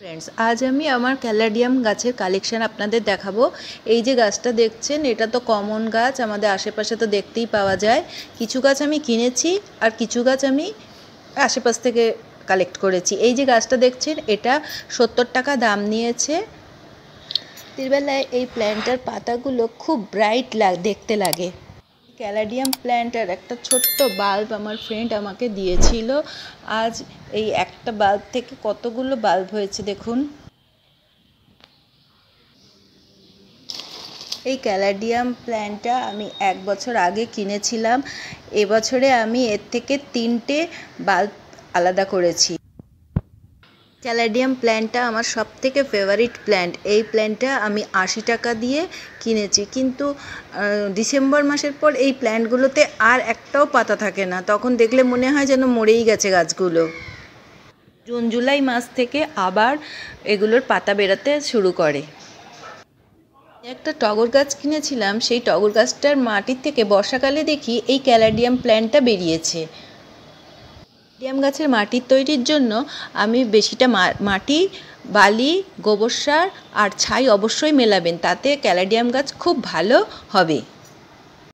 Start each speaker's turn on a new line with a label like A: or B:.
A: Friends आज আমি আমার ক্যালাডিয়াম গাছের কালেকশন আপনাদের দেখাবো। এই যে গাছটা দেখছেন এটা তো কমন গাছ, আমাদের আশেপাশে তো দেখতেই পাওয়া যায়। কিছু গাছ আমি কিনেছি আর কিছু গাছ আমি আশেপাশ থেকে কালেক্ট করেছি। এই যে গাছটা দেখছেন এটা 70 টাকা দাম নিয়েছে। রাত্রিবেলায় এই প্ল্যান্টের পাতাগুলো খুব ব্রাইট দেখতে লাগে। ক্যালাডিয়াম প্ল্যান্টের একটা ছোট্ট বাল্ব আমার ফ্রেন্ড আমাকে দিয়েছিল। আজ এই একটা বাল্ব থেকে কতগুলো বাল্ব হয়েছে দেখুন। এই ক্যালাডিয়াম প্ল্যান্টটা আমি 1 বছর আগে কিনেছিলাম। এবছরে আমি এর থেকে 3টে বাল্ব আলাদা করেছি। ক্যালাডিয়াম প্ল্যান্টটা আমার সবথেকে ফেভারিট প্ল্যান্ট। এই প্ল্যান্টটা আমি 80 টাকা দিয়ে কিনেছি, কিন্তু ডিসেম্বর মাসের পর এই প্ল্যান্টগুলোতে আর একটাও পাতা থাকে না। তখন দেখলে মনে হয় যেন মরেই গেছে গাছগুলো। জুন জুলাই মাস থেকে আবার এগুলোর পাতা বেরোতে শুরু করে। একটা টগর গাছ কিনেছিলাম, সেই টগর গাছটার মাটির থেকে বর্ষাকালে দেখি এই ক্যালাডিয়াম প্ল্যান্টটা বেরিয়েছে। ক্যালাডিয়াম গাছের মাটির তৈরির জন্য আমি বেশিটা মাটি, বালি, গোবর সার আর ছাই অবশ্যই মেলাবেন, তাতে ক্যালাডিয়াম গাছ খুব ভালো হবে।